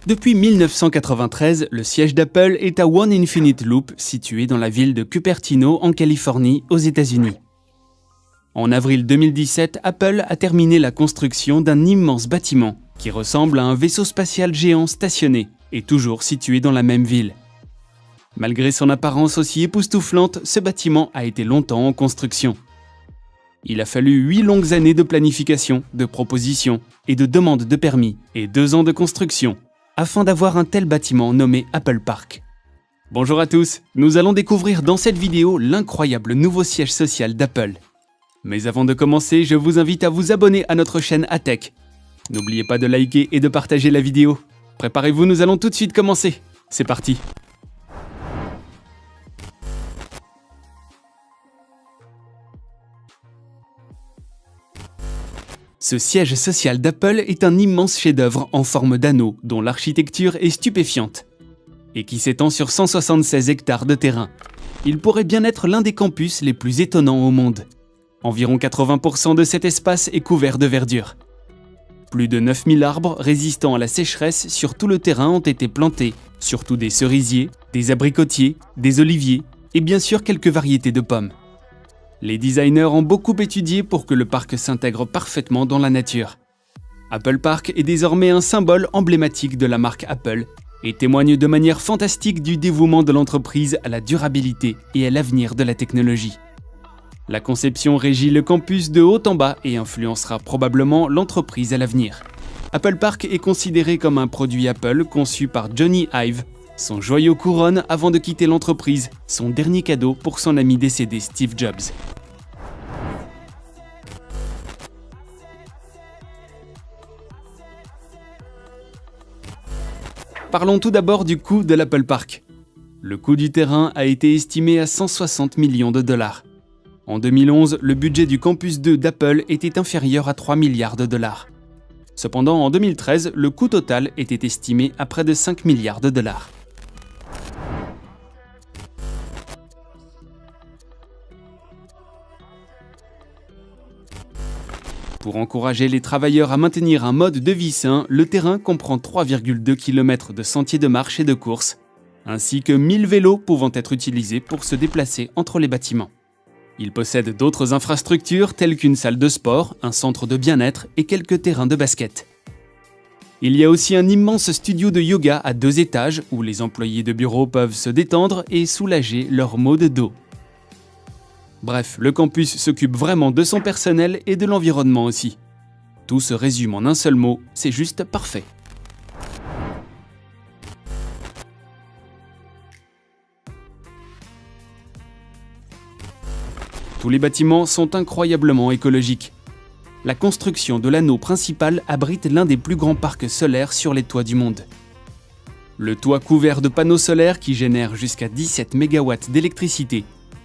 Depuis 1993, le siège d'Apple est à One Infinite Loop, situé dans la ville de Cupertino, en Californie, aux États-Unis. En avril 2017, Apple a terminé la construction d'un immense bâtiment qui ressemble à un vaisseau spatial géant stationné et toujours situé dans la même ville. Malgré son apparence aussi époustouflante, ce bâtiment a été longtemps en construction. Il a fallu 8 longues années de planification, de propositions et de demandes de permis et 2 ans de construction afin d'avoir un tel bâtiment nommé Apple Park. Bonjour à tous, nous allons découvrir dans cette vidéo l'incroyable nouveau siège social d'Apple. Mais avant de commencer, je vous invite à vous abonner à notre chaîne ATech. N'oubliez pas de liker et de partager la vidéo. Préparez-vous, nous allons tout de suite commencer. C'est parti. Ce siège social d'Apple est un immense chef-d'œuvre en forme d'anneau dont l'architecture est stupéfiante et qui s'étend sur 176 hectares de terrain. Il pourrait bien être l'un des campus les plus étonnants au monde. Environ 80% de cet espace est couvert de verdure. Plus de 9000 arbres résistants à la sécheresse sur tout le terrain ont été plantés, surtout des cerisiers, des abricotiers, des oliviers et bien sûr quelques variétés de pommes. Les designers ont beaucoup étudié pour que le parc s'intègre parfaitement dans la nature. Apple Park est désormais un symbole emblématique de la marque Apple et témoigne de manière fantastique du dévouement de l'entreprise à la durabilité et à l'avenir de la technologie. La conception régit le campus de haut en bas et influencera probablement l'entreprise à l'avenir. Apple Park est considéré comme un produit Apple conçu par Jony Ive, son joyau couronne avant de quitter l'entreprise, son dernier cadeau pour son ami décédé Steve Jobs. Parlons tout d'abord du coût de l'Apple Park. Le coût du terrain a été estimé à 160 millions de dollars. En 2011, le budget du campus 2 d'Apple était inférieur à 3 milliards de dollars. Cependant, en 2013, le coût total était estimé à près de 5 milliards de dollars. Pour encourager les travailleurs à maintenir un mode de vie sain, le terrain comprend 3,2 km de sentiers de marche et de course, ainsi que 1000 vélos pouvant être utilisés pour se déplacer entre les bâtiments. Il possède d'autres infrastructures telles qu'une salle de sport, un centre de bien-être et quelques terrains de basket. Il y a aussi un immense studio de yoga à 2 étages où les employés de bureau peuvent se détendre et soulager leurs maux de dos. Bref, le campus s'occupe vraiment de son personnel et de l'environnement aussi. Tout se résume en un seul mot, c'est juste parfait. Tous les bâtiments sont incroyablement écologiques. La construction de l'anneau principal abrite l'un des plus grands parcs solaires sur les toits du monde. Le toit couvert de panneaux solaires qui génèrent jusqu'à 17 MW d'électricité,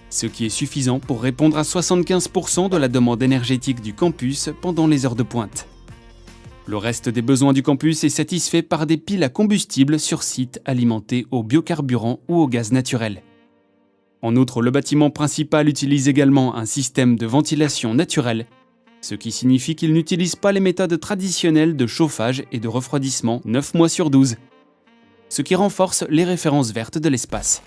ce qui est suffisant pour répondre à 75% de la demande énergétique du campus pendant les heures de pointe. Le reste des besoins du campus est satisfait par des piles à combustible sur site alimentées au biocarburant ou au gaz naturel. En outre, le bâtiment principal utilise également un système de ventilation naturelle, ce qui signifie qu'il n'utilise pas les méthodes traditionnelles de chauffage et de refroidissement 9 mois sur 12, ce qui renforce les références vertes de l'espace.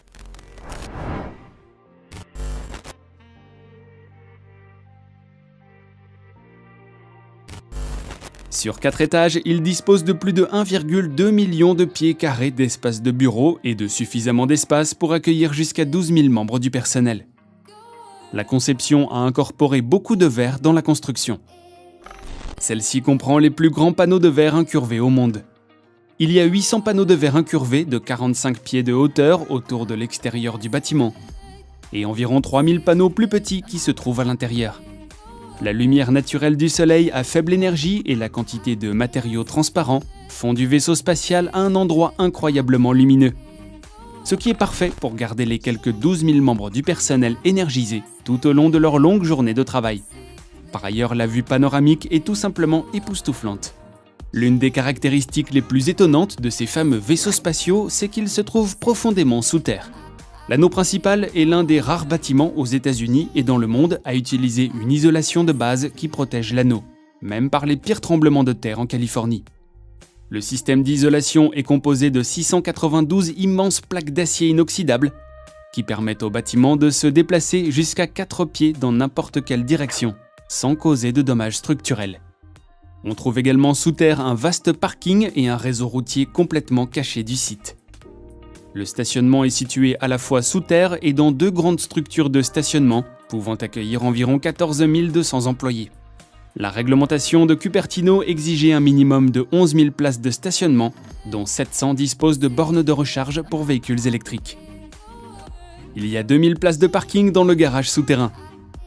Sur 4 étages, il dispose de plus de 1,2 million de pieds carrés d'espace de bureau et de suffisamment d'espace pour accueillir jusqu'à 12 000 membres du personnel. La conception a incorporé beaucoup de verre dans la construction. Celle-ci comprend les plus grands panneaux de verre incurvés au monde. Il y a 800 panneaux de verre incurvés de 45 pieds de hauteur autour de l'extérieur du bâtiment et environ 3000 panneaux plus petits qui se trouvent à l'intérieur. La lumière naturelle du soleil à faible énergie et la quantité de matériaux transparents font du vaisseau spatial un endroit incroyablement lumineux. Ce qui est parfait pour garder les quelques 12 000 membres du personnel énergisés tout au long de leur longue journée de travail. Par ailleurs, la vue panoramique est tout simplement époustouflante. L'une des caractéristiques les plus étonnantes de ces fameux vaisseaux spatiaux, c'est qu'ils se trouvent profondément sous terre. L'anneau principal est l'un des rares bâtiments aux États-Unis et dans le monde à utiliser une isolation de base qui protège l'anneau, même par les pires tremblements de terre en Californie. Le système d'isolation est composé de 692 immenses plaques d'acier inoxydable qui permettent au bâtiment de se déplacer jusqu'à 4 pieds dans n'importe quelle direction, sans causer de dommages structurels. On trouve également sous terre un vaste parking et un réseau routier complètement caché du site. Le stationnement est situé à la fois sous terre et dans 2 grandes structures de stationnement, pouvant accueillir environ 14 200 employés. La réglementation de Cupertino exigeait un minimum de 11 000 places de stationnement, dont 700 disposent de bornes de recharge pour véhicules électriques. Il y a 2000 places de parking dans le garage souterrain.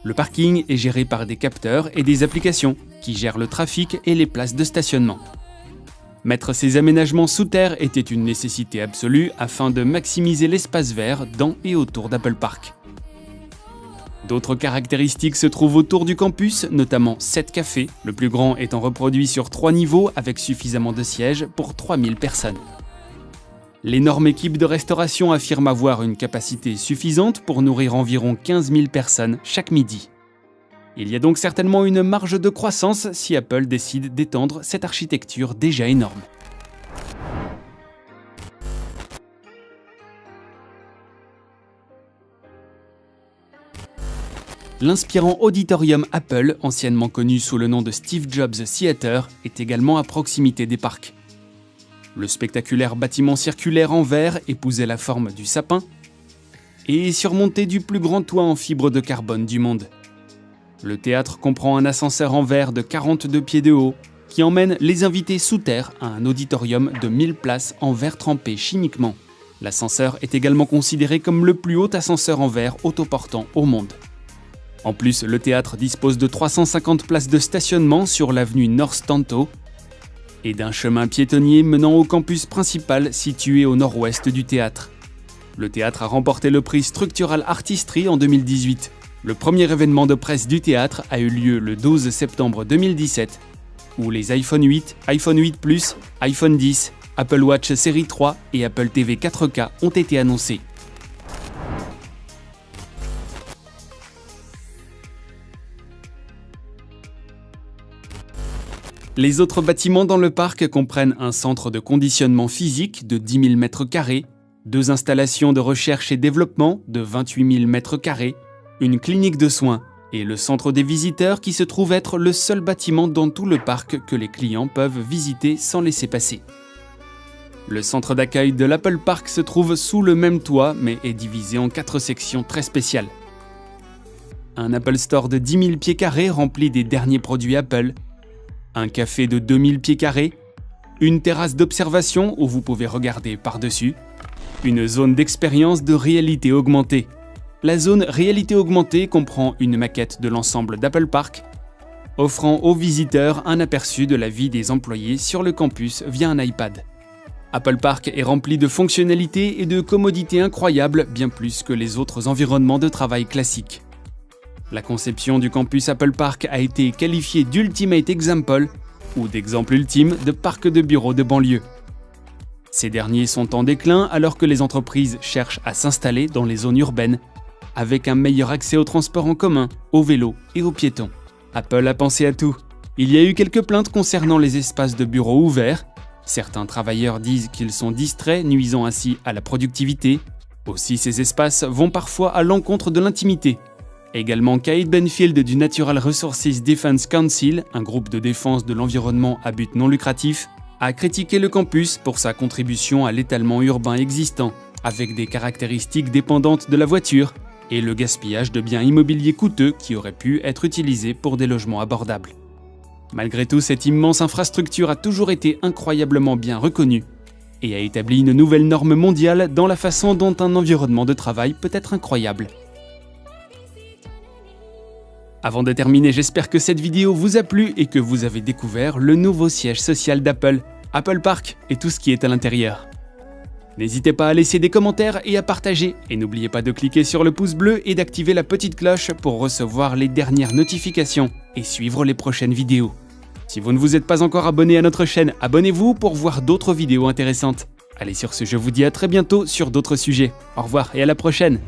Le parking est géré par des capteurs et des applications qui gèrent le trafic et les places de stationnement. Mettre ces aménagements sous terre était une nécessité absolue afin de maximiser l'espace vert dans et autour d'Apple Park. D'autres caractéristiques se trouvent autour du campus, notamment 7 cafés, le plus grand étant reproduit sur 3 niveaux avec suffisamment de sièges pour 3000 personnes. L'énorme équipe de restauration affirme avoir une capacité suffisante pour nourrir environ 15 000 personnes chaque midi. Il y a donc certainement une marge de croissance si Apple décide d'étendre cette architecture déjà énorme. L'inspirant auditorium Apple, anciennement connu sous le nom de Steve Jobs Theater, est également à proximité des parcs. Le spectaculaire bâtiment circulaire en verre épousait la forme du sapin et est surmonté du plus grand toit en fibre de carbone du monde. Le théâtre comprend un ascenseur en verre de 42 pieds de haut qui emmène les invités sous terre à un auditorium de 1000 places en verre trempé chimiquement. L'ascenseur est également considéré comme le plus haut ascenseur en verre autoportant au monde. En plus, le théâtre dispose de 350 places de stationnement sur l'avenue North Tanto et d'un chemin piétonnier menant au campus principal situé au nord-ouest du théâtre. Le théâtre a remporté le prix Structural Artistry en 2018. Le premier événement de presse du théâtre a eu lieu le 12 septembre 2017, où les iPhone 8, iPhone 8 Plus, iPhone 10, Apple Watch Série 3 et Apple TV 4K ont été annoncés. Les autres bâtiments dans le parc comprennent un centre de conditionnement physique de 10 000 m², 2 installations de recherche et développement de 28 000 m², une clinique de soins et le centre des visiteurs qui se trouve être le seul bâtiment dans tout le parc que les clients peuvent visiter sans laisser passer. Le centre d'accueil de l'Apple Park se trouve sous le même toit mais est divisé en 4 sections très spéciales. Un Apple Store de 10 000 pieds carrés rempli des derniers produits Apple, un café de 2000 pieds carrés, une terrasse d'observation où vous pouvez regarder par-dessus, une zone d'expérience de réalité augmentée. La zone réalité augmentée comprend une maquette de l'ensemble d'Apple Park, offrant aux visiteurs un aperçu de la vie des employés sur le campus via un iPad. Apple Park est rempli de fonctionnalités et de commodités incroyables, bien plus que les autres environnements de travail classiques. La conception du campus Apple Park a été qualifiée d'Ultimate Example ou d'exemple ultime de parc de bureaux de banlieue. Ces derniers sont en déclin alors que les entreprises cherchent à s'installer dans les zones urbaines avec un meilleur accès aux transports en commun, aux vélos et aux piétons. Apple a pensé à tout. Il y a eu quelques plaintes concernant les espaces de bureaux ouverts. Certains travailleurs disent qu'ils sont distraits, nuisant ainsi à la productivité. Aussi, ces espaces vont parfois à l'encontre de l'intimité. Également, Kate Benfield du Natural Resources Defense Council, un groupe de défense de l'environnement à but non lucratif, a critiqué le campus pour sa contribution à l'étalement urbain existant, avec des caractéristiques dépendantes de la voiture et le gaspillage de biens immobiliers coûteux qui auraient pu être utilisés pour des logements abordables. Malgré tout, cette immense infrastructure a toujours été incroyablement bien reconnue et a établi une nouvelle norme mondiale dans la façon dont un environnement de travail peut être incroyable. Avant de terminer, j'espère que cette vidéo vous a plu et que vous avez découvert le nouveau siège social d'Apple, Apple Park et tout ce qui est à l'intérieur. N'hésitez pas à laisser des commentaires et à partager, et n'oubliez pas de cliquer sur le pouce bleu et d'activer la petite cloche pour recevoir les dernières notifications et suivre les prochaines vidéos. Si vous ne vous êtes pas encore abonné à notre chaîne, abonnez-vous pour voir d'autres vidéos intéressantes. Allez, sur ce, je vous dis à très bientôt sur d'autres sujets. Au revoir et à la prochaine!